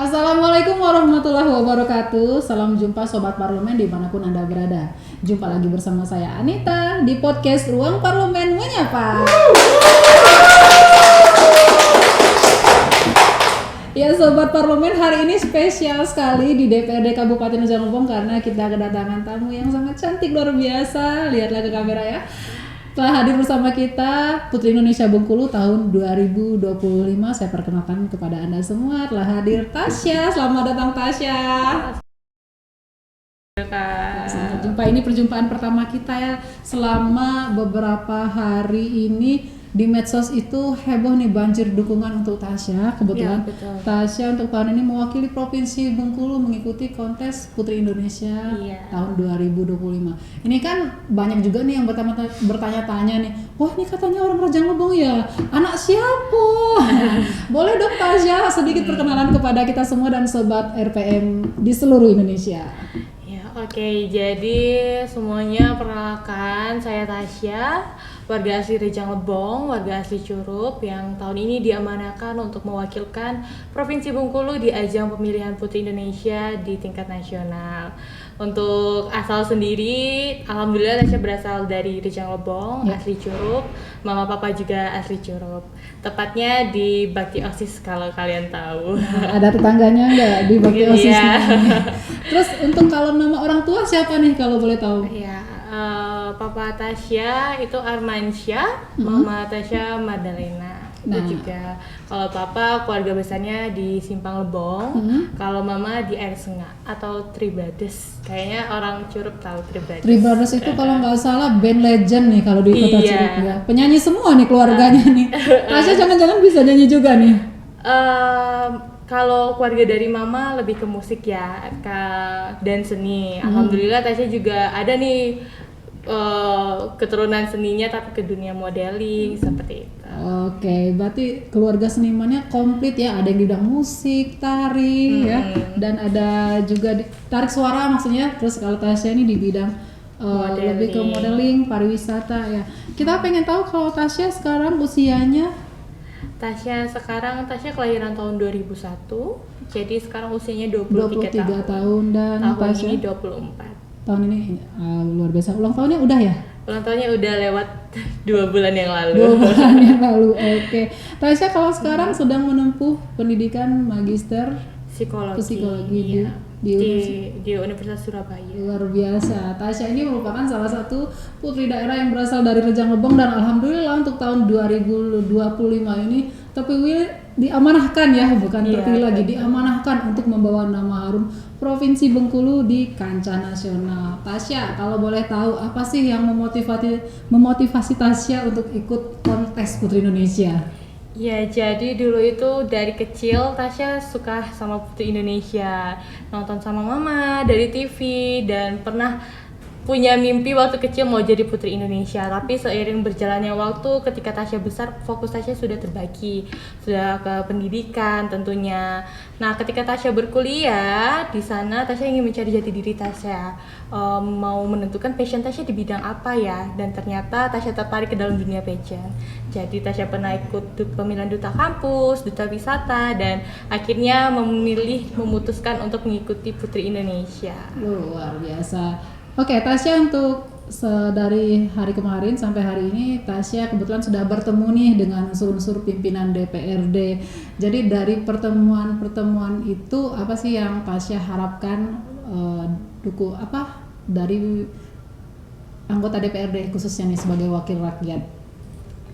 Assalamualaikum warahmatullahi wabarakatuh. Salam jumpa Sobat Parlemen dimanapun Anda berada. Jumpa lagi bersama saya Anita di podcast Ruang Parlemen Menyapa. Ya Sobat Parlemen, hari ini spesial sekali di DPRD Kabupaten Rejang Lebong karena kita kedatangan tamu yang sangat cantik luar biasa. Lihatlah ke kamera ya. Telah hadir bersama kita Putri Indonesia Bengkulu tahun 2025. Saya perkenalkan kepada Anda semua, telah hadir Tasya. Selamat datang Tasya. Selamat jumpa. Ini perjumpaan pertama kita ya. Selama beberapa hari ini di medsos itu heboh nih, banjir dukungan untuk Tasya. Kebetulan ya, Tasya untuk tahun ini mewakili Provinsi Bengkulu mengikuti kontes Putri Indonesia tahun 2025. Ini kan banyak juga nih yang bertanya-tanya nih, wah ini katanya orang Rejang Lebong ya, anak siapa? Boleh dong Tasya sedikit perkenalan kepada kita semua dan Sobat RPM di seluruh Indonesia. Oke, jadi semuanya perkenalkan, saya Tasya, warga asli Rejang Lebong, warga asli Curup yang tahun ini diamanahkan untuk mewakilkan Provinsi Bengkulu di ajang pemilihan Putri Indonesia di tingkat nasional. Untuk asal sendiri, alhamdulillah Tasya berasal dari Rejang Lebong, asli Curup, mama papa juga asli Curup. Tepatnya di Bakti Osis kalau kalian tahu. Nah, ada tetangganya nggak di Bakti Osis? Terus untuk kalau nama orang tua siapa nih kalau boleh tahu? Papa Tasya itu Armansyah, mama Tasya Madalena. Itu juga kalau papa keluarga besarnya di Simpang Lebong, kalau mama di Air Sengak atau Tribades. Kayaknya orang Curup tahu Tribades. Tribades itu kalau nggak salah band legend nih kalau di kota Curup ya. Penyanyi semua nih keluarganya nih. Tasya jangan-jangan bisa nyanyi juga nih. Kalau keluarga dari mama lebih ke musik ya, dan seni. Alhamdulillah Tasya juga ada nih keturunan seninya tapi ke dunia modeling seperti itu. Oke, berarti keluarga senimannya komplit ya. Ada yang di bidang musik, tari ya, dan ada juga tarik suara maksudnya. Terus kalau Tasya ini di bidang lebih ke modeling, pariwisata ya. Kita pengen tahu kalau Tasya sekarang usianya. Tasya kelahiran tahun 2001, jadi sekarang usianya 23 tahun dan tahun Tasya ini 24. Tahun ini luar biasa. Ulang tahunnya udah ya? Ulang tahunnya udah lewat 2 bulan yang lalu. 2 bulan yang lalu, oke. Tasya kalau sekarang sedang menempuh pendidikan magister psikologi di Universitas Surabaya. Luar biasa. Tasya ini merupakan salah satu putri daerah yang berasal dari Rejang Lebong dan alhamdulillah untuk tahun 2025 ini terpilih, diamanahkan ya, bukan terpilih lagi, diamanahkan untuk membawa nama harum Provinsi Bengkulu di kancah nasional. Tasya, kalau boleh tahu apa sih yang memotivasi Tasya untuk ikut kontes Putri Indonesia? Ya, jadi dulu itu dari kecil Tasya suka sama Putri Indonesia, nonton sama mama dari TV dan pernah punya mimpi waktu kecil mau jadi Putri Indonesia. Tapi seiring berjalannya waktu, ketika Tasya besar, fokus Tasya sudah terbagi, sudah ke pendidikan tentunya. Nah, ketika Tasya berkuliah di sana, Tasya ingin mencari jati diri Tasya, mau menentukan passion Tasya di bidang apa ya. Dan ternyata Tasya tertarik ke dalam dunia pageant. Jadi Tasya pernah ikut pemilihan duta kampus, duta wisata, dan akhirnya memutuskan untuk mengikuti Putri Indonesia. Luar biasa. Oke, Tasya untuk dari hari kemarin sampai hari ini Tasya kebetulan sudah bertemu nih dengan unsur-unsur pimpinan DPRD. Jadi dari pertemuan itu apa sih yang Tasya harapkan dari anggota DPRD khususnya nih sebagai wakil rakyat?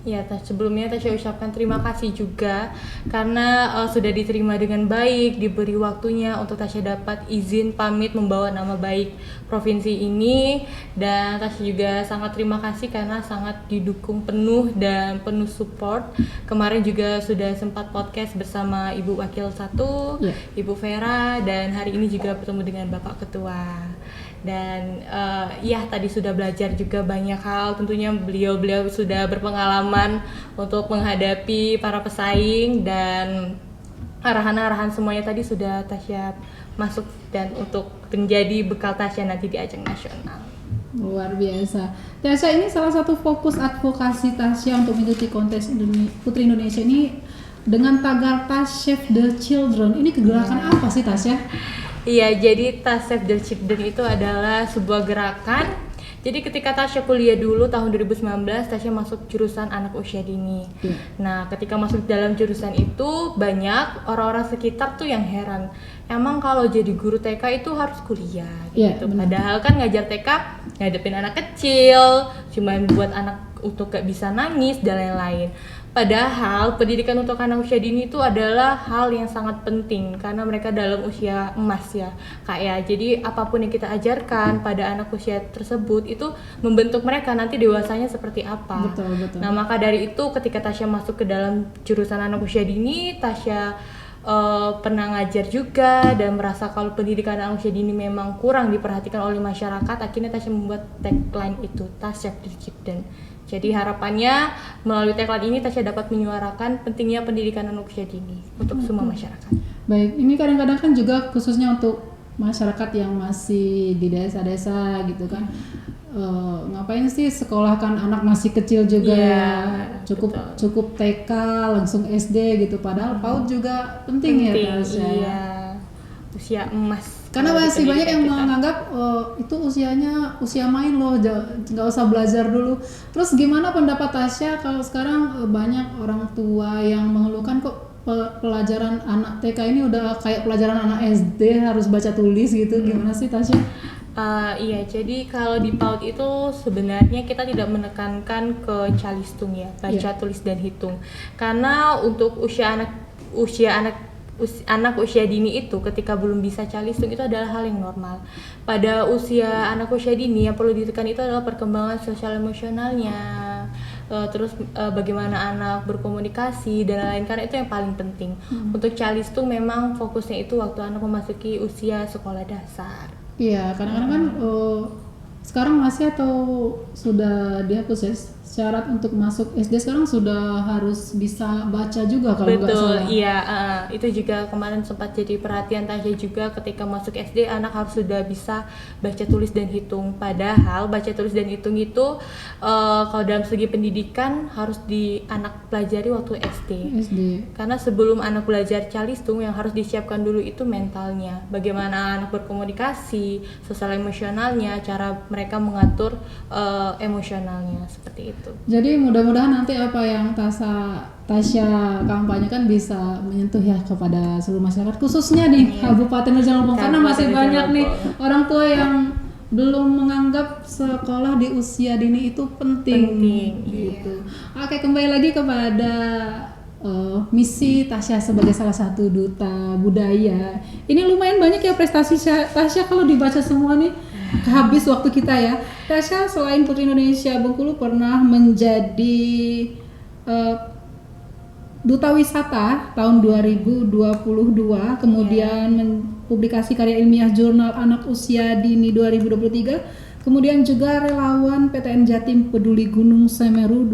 Ya, sebelumnya Tasya ucapkan terima kasih juga karena sudah diterima dengan baik, diberi waktunya untuk Tasya dapat izin pamit membawa nama baik provinsi ini, dan Tasya juga sangat terima kasih karena sangat didukung penuh dan penuh support. Kemarin juga sudah sempat podcast bersama Ibu Wakil 1, Ibu Vera, dan hari ini juga bertemu dengan Bapak Ketua. Dan tadi sudah belajar juga banyak hal, tentunya beliau sudah berpengalaman untuk menghadapi para pesaing, dan arahan-arahan semuanya tadi sudah Tasya masuk dan untuk menjadi bekal Tasya nanti di ajang nasional. Luar biasa. Tasya, ini salah satu fokus advokasi Tasya untuk mengikuti kontes Putri Indonesia ini dengan tagar Tas Save the Children. Ini kegerakan apa sih, Tasya? Iya, jadi Tas Save the Children itu adalah sebuah gerakan. Jadi ketika Tasya kuliah dulu tahun 2019, Tasya masuk jurusan anak usia dini. Nah, ketika masuk dalam jurusan itu banyak orang-orang sekitar tuh yang heran. Emang kalau jadi guru TK itu harus kuliah gitu. Padahal kan ngajar TK ngadepin anak kecil, cuman buat anak untuk gak bisa nangis dan lain-lain. Padahal pendidikan untuk anak usia dini itu adalah hal yang sangat penting karena mereka dalam usia emas ya, Kak ya. Jadi apapun yang kita ajarkan pada anak usia tersebut itu membentuk mereka nanti dewasanya seperti apa. Betul. Nah, maka dari itu ketika Tasya masuk ke dalam jurusan anak usia dini, Tasya pernah ngajar juga dan merasa kalau pendidikan anak usia dini memang kurang diperhatikan oleh masyarakat. Akhirnya Tasya membuat tagline itu, Tas Save the Children. Jadi harapannya melalui tagline ini Tasya dapat menyuarakan pentingnya pendidikan anak usia dini untuk semua masyarakat. Baik, ini kadang-kadang kan juga khususnya untuk masyarakat yang masih di desa-desa gitu kan. Ngapain sih sekolahkan anak masih kecil juga, cukup TK langsung SD gitu, padahal PAUD juga penting ya Tasya. Iya, usia emas. Karena masih banyak yang menganggap itu usianya usia main loh, nggak usah belajar dulu. Terus gimana pendapat Tasya kalau sekarang banyak orang tua yang mengeluhkan kok pelajaran anak TK ini udah kayak pelajaran anak SD harus baca tulis gitu, gimana sih Tasya? Iya, jadi kalau di PAUD itu sebenarnya kita tidak menekankan ke calistung ya, baca, tulis dan hitung. Karena untuk anak usia dini itu ketika belum bisa calistung itu adalah hal yang normal. Pada usia anak usia dini yang perlu ditekan itu adalah perkembangan sosial emosionalnya, terus bagaimana anak berkomunikasi dan lain-lain, karena itu yang paling penting. Untuk calistung memang fokusnya itu waktu anak memasuki usia sekolah dasar. Iya, kadang-kadang kan sekarang masih atau sudah dihapus ya syarat untuk masuk SD, sekarang sudah harus bisa baca juga kalau nggak salah. Betul, iya, itu juga kemarin sempat jadi perhatian Tasya juga ketika masuk SD anak harus sudah bisa baca tulis dan hitung. Padahal baca tulis dan hitung itu kalau dalam segi pendidikan harus anak pelajari waktu SD. Karena sebelum anak belajar calistung yang harus disiapkan dulu itu mentalnya. Bagaimana anak berkomunikasi, sosial emosionalnya, cara mereka mengatur emosionalnya seperti itu. Jadi mudah-mudahan nanti apa yang Tasya kampanyekan bisa menyentuh ya kepada seluruh masyarakat, khususnya di Kabupaten Rejang Lebong, karena masih banyak nih orang tua yang belum menganggap sekolah di usia dini itu penting gitu. Oke, kembali lagi kepada misi Tasya sebagai salah satu duta budaya. Ini lumayan banyak ya prestasi Tasya kalau dibaca semua nih. Habis waktu kita ya. Tasya selain Putri Indonesia Bengkulu pernah menjadi duta wisata tahun 2022, kemudian mempublikasi karya ilmiah jurnal anak usia dini 2023, kemudian juga relawan PTN Jatim Peduli Gunung Semeru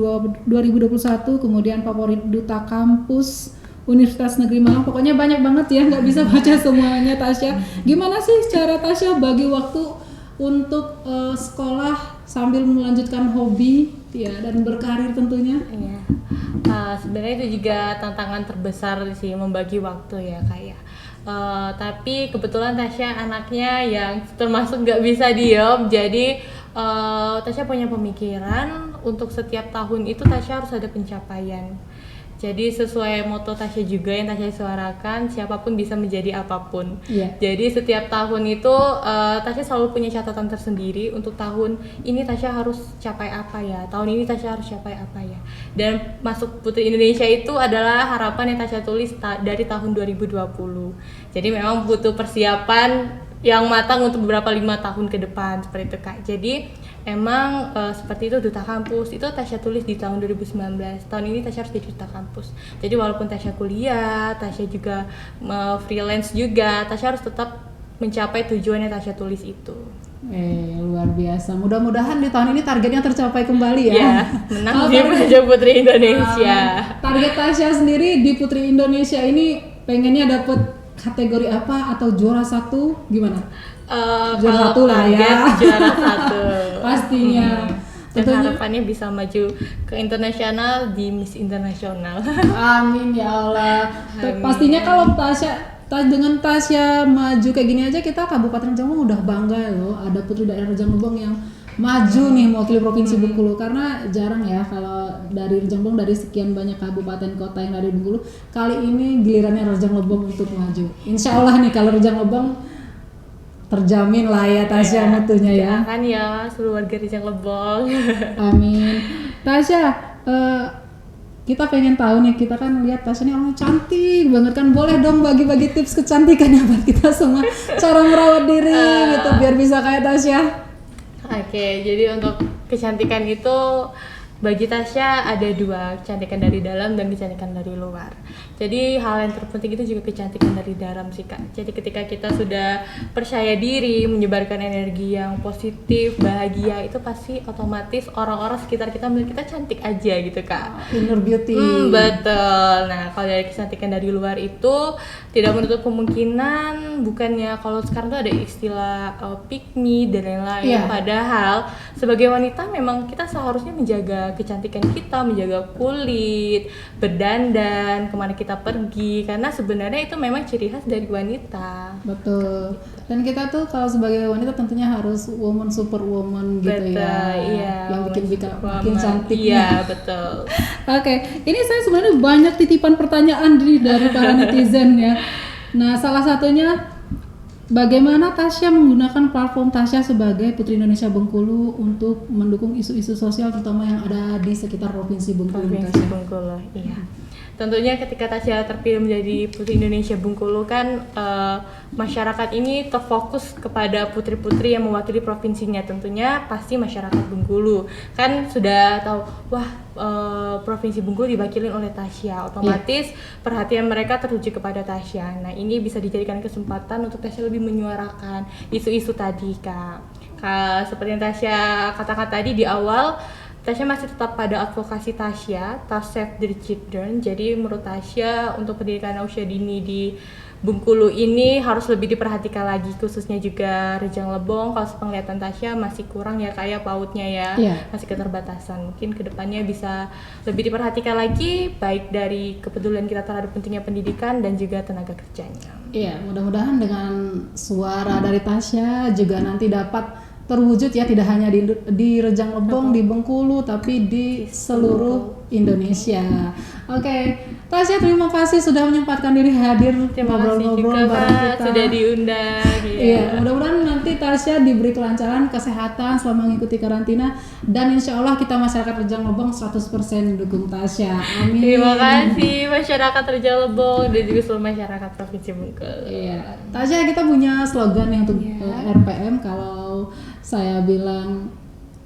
2021, kemudian favorit duta kampus Universitas Negeri Malang. Pokoknya banyak banget ya, nggak bisa baca semuanya Tasya. Gimana sih cara Tasya bagi waktu untuk sekolah sambil melanjutkan hobi ya dan berkarir tentunya? Iya. Sebenarnya itu juga tantangan terbesar sih, membagi waktu ya kayak. Tapi kebetulan Tasya anaknya yang termasuk nggak bisa diem, jadi Tasya punya pemikiran untuk setiap tahun itu Tasya harus ada pencapaian. Jadi sesuai moto Tasya juga yang Tasya suarakan, siapapun bisa menjadi apapun. Jadi setiap tahun itu Tasya selalu punya catatan tersendiri untuk tahun ini Tasya harus capai apa ya, tahun ini Tasya harus capai apa ya. Dan masuk Putri Indonesia itu adalah harapan yang Tasya tulis dari tahun 2020. Jadi memang butuh persiapan yang matang untuk beberapa 5 tahun ke depan seperti itu Kak. Jadi emang seperti itu duta kampus itu Tasya tulis di tahun 2019. Tahun ini Tasya harus jadi duta kampus. Jadi walaupun Tasya kuliah, Tasya juga freelance juga, Tasya harus tetap mencapai tujuan yang Tasya tulis itu. Luar biasa. Mudah-mudahan di tahun ini targetnya tercapai kembali ya. Iya, menang di Raja Putri Indonesia. Target Tasya sendiri di Putri Indonesia ini pengennya dapat kategori apa atau juara satu gimana? Juara satu lah ya. Juara satu. Pastinya. Dan harapannya bisa maju ke internasional di Miss Internasional. Amin ya Allah. Pastinya kalau dengan Tasya maju kayak gini aja, kita Kabupaten Rejang Lebong udah bangga loh. Ada putri daerah Rejang Lebong yang maju nih mewakili Provinsi Bengkulu, karena jarang ya kalau dari Rejang Lebong, dari sekian banyak kabupaten kota yang ada di Bengkulu, kali ini gilirannya Rejang Lebong untuk maju. Insya Allah nih kalau Rejang Lebong terjamin lah ya Tasya mutunya ya. Kan ya seluruh warga Rejang Lebong. Amin. Tasya, kita pengen tahu nih, kita kan lihat Tasya ini orangnya cantik banget kan, boleh dong bagi-bagi tips kecantikan ya buat kita semua, cara merawat diri gitu biar bisa kayak Tasya. Oke, jadi untuk kecantikan itu bagi Tasya ada dua, kecantikan dari dalam dan kecantikan dari luar. Jadi hal yang terpenting itu juga kecantikan dari dalam sih Kak. Jadi ketika kita sudah percaya diri, menyebarkan energi yang positif, bahagia, itu pasti otomatis orang-orang sekitar kita melihat kita cantik aja gitu Kak. Inner beauty. Betul. Nah kalau dari kecantikan dari luar itu tidak menutup kemungkinan, bukannya kalau sekarang tuh ada istilah pick me dan lain-lain. Padahal sebagai wanita memang kita seharusnya menjaga kecantikan kita, menjaga kulit, berdandan, kemana kita pergi, karena sebenarnya itu memang ciri khas dari wanita. Betul. Dan kita tuh kalau sebagai wanita tentunya harus woman super woman gitu. Betul, ya. Iya. Yang bikin cantik. Iya, betul. Oke, ini saya sebenarnya banyak titipan pertanyaan dari para netizen ya. Nah, salah satunya, bagaimana Tasya menggunakan platform Tasya sebagai Putri Indonesia Bengkulu untuk mendukung isu-isu sosial terutama yang ada di sekitar Provinsi Bengkulu? Bengkulu, iya. Tentunya ketika Tasya terpilih menjadi Putri Indonesia Bengkulu kan masyarakat ini terfokus kepada putri-putri yang mewakili provinsinya. Tentunya pasti masyarakat Bengkulu kan sudah tahu, wah Provinsi Bengkulu diwakili oleh Tasya, otomatis perhatian mereka tertuju kepada Tasya. Nah ini bisa dijadikan kesempatan untuk Tasya lebih menyuarakan isu-isu tadi Kak. Seperti yang Tasya katakan tadi di awal, Tasya masih tetap pada advokasi Tasya, Save the Children. Jadi menurut Tasya untuk pendidikan usia dini di Bengkulu ini harus lebih diperhatikan lagi, khususnya juga Rejang Lebong. Kalau penglihatan Tasya masih kurang ya kayak pautnya ya, masih keterbatasan. Mungkin kedepannya bisa lebih diperhatikan lagi, baik dari kepedulian kita terhadap pentingnya pendidikan dan juga tenaga kerjanya. Iya, mudah-mudahan dengan suara dari Tasya juga nanti dapat terwujud ya, tidak hanya di Rejang Lebong, di Bengkulu, tapi di seluruh Indonesia. Oke, Tasya terima kasih sudah menyempatkan diri hadir ngobrol-ngobrol bareng kita. Sudah diundang. Iya, mudah-mudahan nanti Tasya diberi kelancaran kesehatan selama mengikuti karantina, dan insya Allah kita masyarakat Rejang Lebong 100% dukung Tasya. Amin. Terima kasih masyarakat Rejang Lebong dan juga seluruh masyarakat Provinsi Bengkulu. Iya, Tasya, kita punya slogan yang untuk RPM. Kalau saya bilang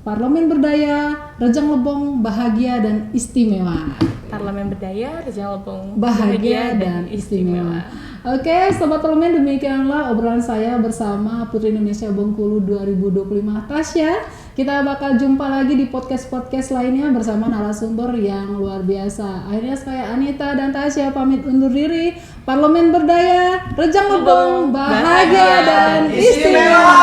Parlemen Berdaya, Rejang Lebong bahagia dan istimewa. Parlemen Berdaya, Rejang Lebong bahagia dan istimewa. Oke, Sobat Parlemen, demikianlah obrolan saya bersama Putri Indonesia Bengkulu 2025 Tasya. Kita bakal jumpa lagi di podcast-podcast lainnya bersama narasumber yang luar biasa. Akhirnya saya Anita dan Tasya pamit undur diri. Parlemen Berdaya, Rejang Lebong bahagia dan istimewa.